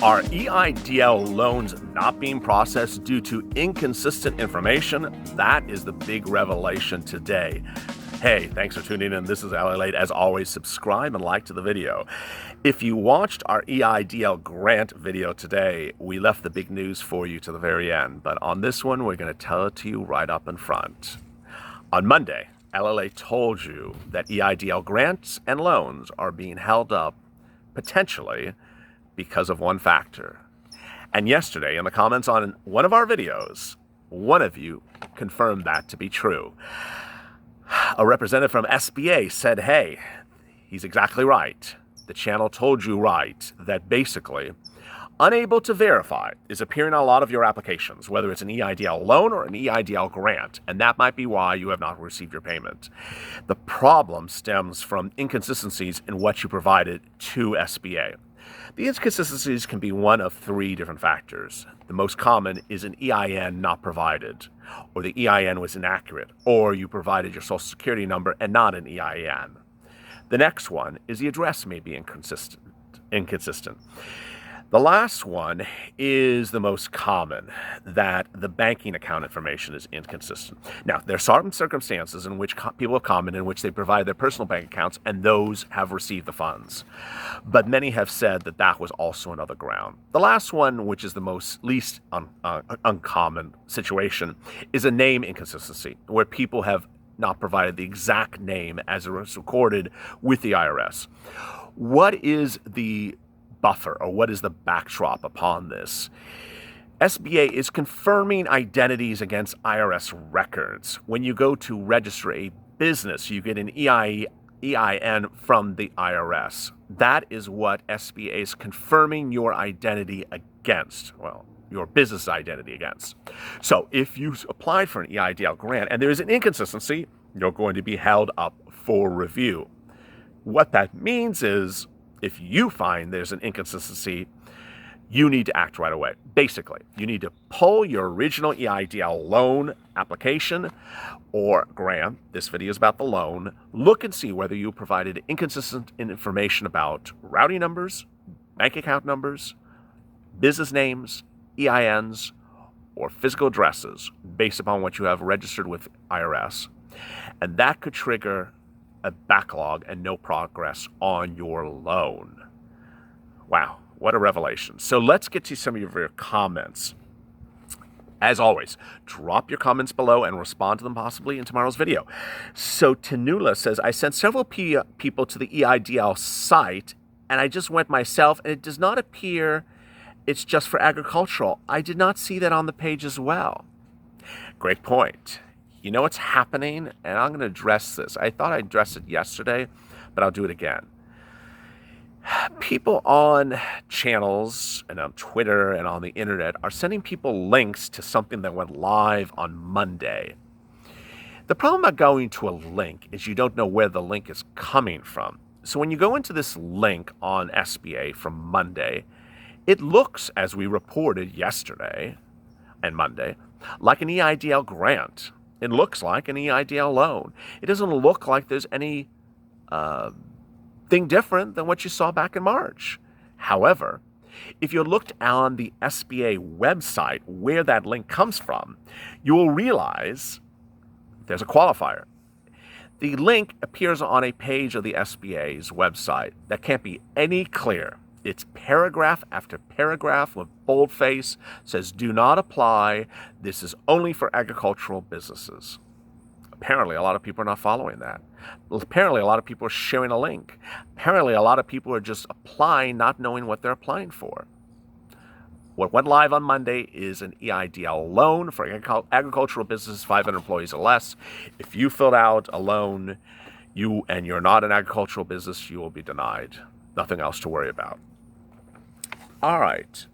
Are EIDL loans not being processed due to inconsistent information? That is the big revelation today. Hey, thanks for tuning in. This is LALATE. As always, subscribe and like to the video. If you watched our EIDL grant video today, we left the big news for you to the very end. But on this one, we're going to tell it to you right up in front. On Monday, LALATE told you that EIDL grants and loans are being held up potentially because of one factor. And yesterday, in the comments on one of our videos, one of you confirmed that to be true. A representative from SBA said, hey, he's exactly right. The channel told you right, that basically, unable to verify is appearing on a lot of your applications, whether it's an EIDL loan or an EIDL grant, and that might be why you have not received your payment. The problem stems from inconsistencies in what you provided to SBA. The inconsistencies can be one of three different factors. The most common is an EIN not provided, or the EIN was inaccurate, or you provided your social security number and not an EIN. The next one is the address may be inconsistent. The last one is the most common, that the banking account information is inconsistent. Now, there are some circumstances in which people have commented in which they provide their personal bank accounts and those have received the funds. But many have said that that was also another ground. The last one, which is the least uncommon situation, is a name inconsistency, where people have not provided the exact name as it was recorded with the IRS. What is the buffer, or what is the backdrop upon this? SBA is confirming identities against IRS records. When you go to register a business, you get an EIN from the IRS. That is what SBA is confirming your identity against. Well, your business identity against. So if you applied for an EIDL grant and there is an inconsistency, you're going to be held up for review. What that means is, if you find there's an inconsistency, you need to act right away. Basically, you need to pull your original EIDL loan application or grant. This video is about the loan. Look and see whether you provided inconsistent information about routing numbers, bank account numbers, business names, EINs, or physical addresses based upon what you have registered with IRS. And that could trigger a backlog and no progress on your loan. Wow, what a revelation. So let's get to some of your comments. As always, drop your comments below and respond to them possibly in tomorrow's video. So Tanula says, I sent several people to the EIDL site and I just went myself and it does not appear it's just for agricultural. I did not see that on the page as well. Great point. You know what's happening? And I'm going to address this. I thought I addressed it yesterday, but I'll do it again. People on channels and on Twitter and on the internet are sending people links to something that went live on Monday. The problem about going to a link is you don't know where the link is coming from. So when you go into this link on SBA from Monday, it looks, as we reported yesterday and Monday, like an EIDL grant. It looks like an EIDL loan. It doesn't look like there's any thing different than what you saw back in March. However, if you looked on the SBA website where that link comes from, you will realize there's a qualifier. The link appears on a page of the SBA's website that can't be any clearer. It's paragraph after paragraph with boldface, says do not apply. This is only for agricultural businesses. Apparently, a lot of people are not following that. Apparently, a lot of people are sharing a link. Apparently, a lot of people are just applying, not knowing what they're applying for. What went live on Monday is an EIDL loan for agricultural businesses, 500 employees or less. If you filled out a loan, and you're not an agricultural business, you will be denied. Nothing else to worry about. All right.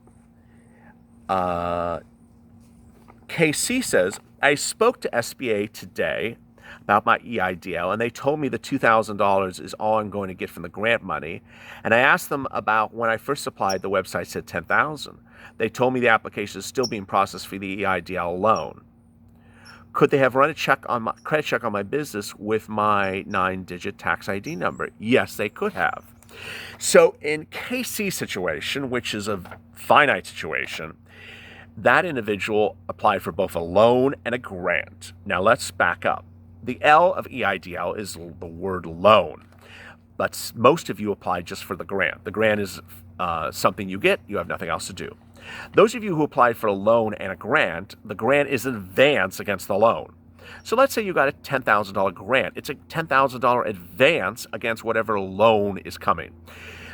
KC says, I spoke to SBA today about my EIDL, and they told me the $2,000 is all I'm going to get from the grant money. And I asked them about when I first applied, the website said $10,000. They told me the application is still being processed for the EIDL loan. Could they have run a credit check on my business with my 9-digit tax ID number? Yes, they could have. So in KC situation, which is a finite situation, that individual applied for both a loan and a grant. Now let's back up. The L of EIDL is the word loan, but most of you applied just for the grant. The grant is something you get, you have nothing else to do. Those of you who applied for a loan and a grant, the grant is an advance against the loan. So let's say you got a $10,000 grant. It's a $10,000 advance against whatever loan is coming.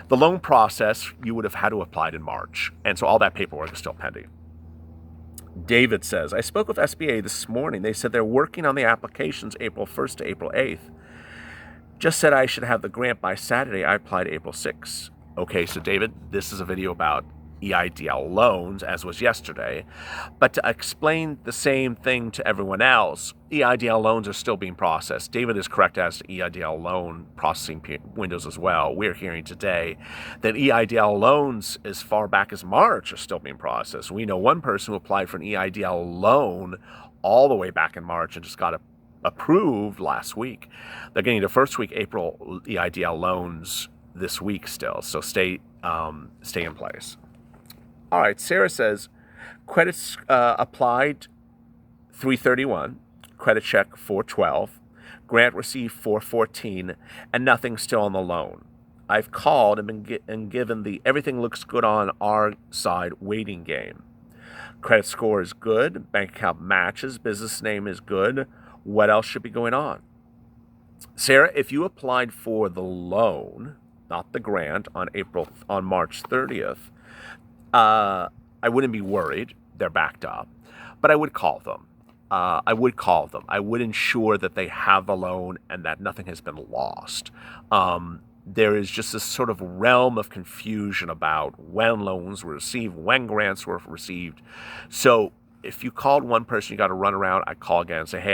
The loan process, you would have had to apply in March, and so all that paperwork is still pending. David says, I spoke with SBA this morning. They said they're working on the applications April 1st to April 8th. Just said I should have the grant by Saturday. I applied April 6th. Okay, so David, this is a video about EIDL loans, as was yesterday. But to explain the same thing to everyone else, EIDL loans are still being processed. David is correct as to EIDL loan processing windows as well. We're hearing today that EIDL loans as far back as March are still being processed. We know one person who applied for an EIDL loan all the way back in March and just got approved last week. They're getting the first week April EIDL loans this week still, so stay in place. All right, Sarah says, credits applied 331, credit check 412, grant received 414, and nothing still on the loan. I've called and been given the everything looks good on our side waiting game. Credit score is good, bank account matches, business name is good. What else should be going on? Sarah, if you applied for the loan, not the grant, on March 30th, I wouldn't be worried. They're backed up. But I would call them. I would ensure that they have a loan and that nothing has been lost. There is just this sort of realm of confusion about when loans were received, when grants were received. So if you called one person, you got to run around. I call again and say, hey,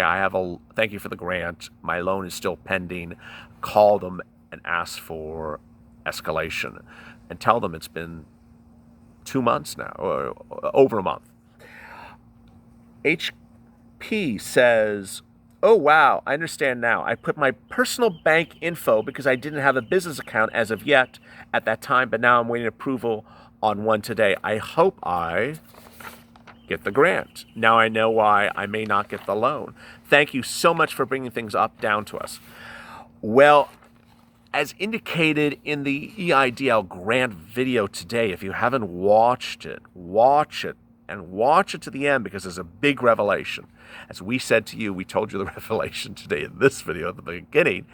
thank you for the grant. My loan is still pending. Call them and ask for escalation and tell them it's been 2 months now, or over a month. HP says, oh, wow, I understand now. I put my personal bank info because I didn't have a business account as of yet at that time, but now I'm waiting approval on one today. I hope I get the grant. Now I know why I may not get the loan. Thank you so much for bringing things down to us. Well, as indicated in the EIDL grant video today, if you haven't watched it, watch it and watch it to the end because there's a big revelation. As we said to you, we told you the revelation today in this video at the beginning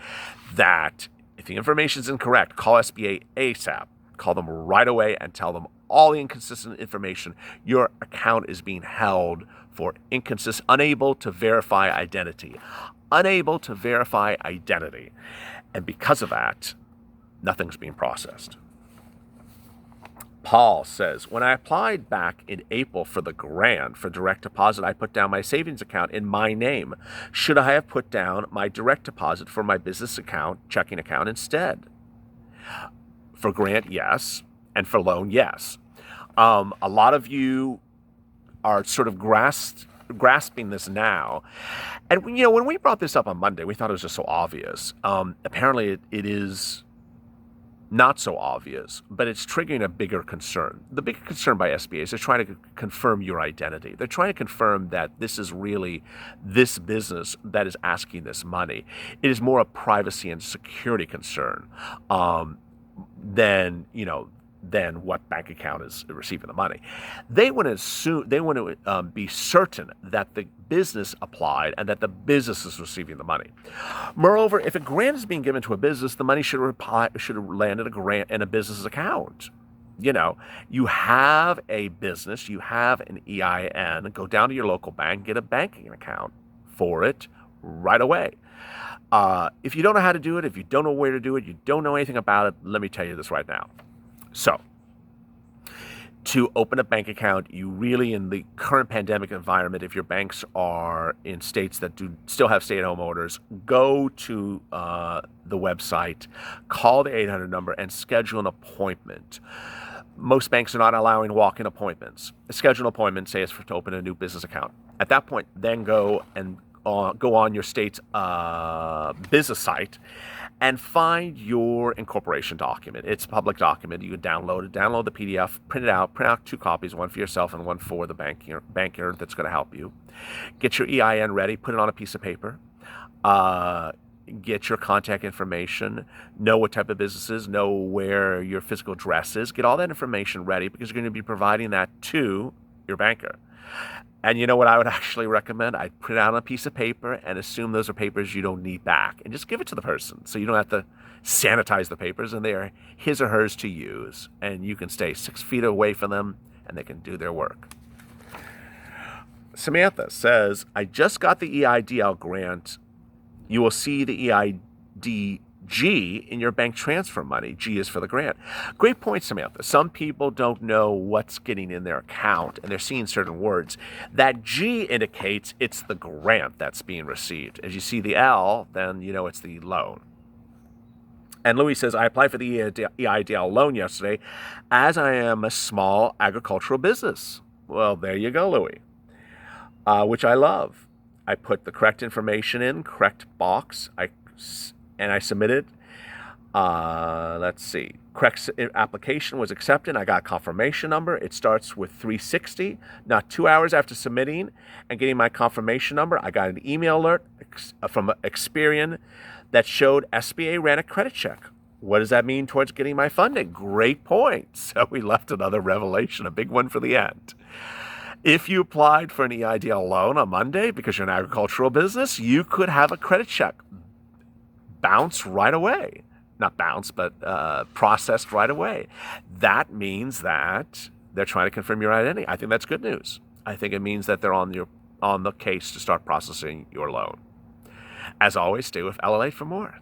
that if the information is incorrect, call SP8 ASAP. Call them right away and tell them all the inconsistent information. Your account is being held for unable to verify identity. Unable to verify identity. And because of that, nothing's being processed. Paul says, when I applied back in April for the grant for direct deposit, I put down my savings account in my name. Should I have put down my direct deposit for my business account, checking account instead? For grant, yes. And for loan, yes. A lot of you are sort of grasping this now. And, when we brought this up on Monday, we thought it was just so obvious. Apparently, it is not so obvious, but it's triggering a bigger concern. The bigger concern by SBA is they're trying to confirm your identity. They're trying to confirm that this is really this business that is asking this money. It is more a privacy and security concern than what bank account is receiving the money. They want to be certain that the business applied and that the business is receiving the money. Moreover, if a grant is being given to a business, the money should have landed in a business account. You have a business, you have an EIN, go down to your local bank, get a banking account for it right away. If you don't know how to do it, if you don't know where to do it, you don't know anything about it, let me tell you this right now. So, to open a bank account, you really, in the current pandemic environment, if your banks are in states that still have stay-at-home orders, go to the website, call the 800 number, and schedule an appointment. Most banks are not allowing walk-in appointments. Schedule an appointment, say it's to open a new business account. At that point, then go on your state's business site and find your incorporation document. It's a public document. You can download it, download the PDF, print out 2 copies, one for yourself and one for the banker that's going to help you. Get your EIN ready, put it on a piece of paper. Get your contact information, know what type of businesses, know where your physical address is. Get all that information ready because you're going to be providing that to your banker. And you know what I would actually recommend? I'd print out on a piece of paper and assume those are papers you don't need back and just give it to the person so you don't have to sanitize the papers and they are his or hers to use. And you can stay 6 feet away from them and they can do their work. Samantha says, I just got the EIDL grant. You will see the EIDG in your bank transfer money. G is for the grant. Great point, Samantha. Some people don't know what's getting in their account, and they're seeing certain words. That G indicates it's the grant that's being received. As you see the L, then you know it's the loan. And Louis says, I applied for the EIDL loan yesterday as I am a small agricultural business. Well, there you go, Louis, which I love. I put the correct information in, correct box, and I submitted. Let's see. Correct application was accepted. I got a confirmation number. It starts with 360. Not 2 hours after submitting and getting my confirmation number, I got an email alert from Experian that showed SBA ran a credit check. What does that mean towards getting my funding? Great point. So we left another revelation, a big one for the end. If you applied for an EIDL loan on Monday because you're an agricultural business, you could have a credit check bounce right away. Not bounce, but processed right away. That means that they're trying to confirm your identity. I think that's good news. I think it means that they're on the case to start processing your loan. As always, stay with LALATE for more.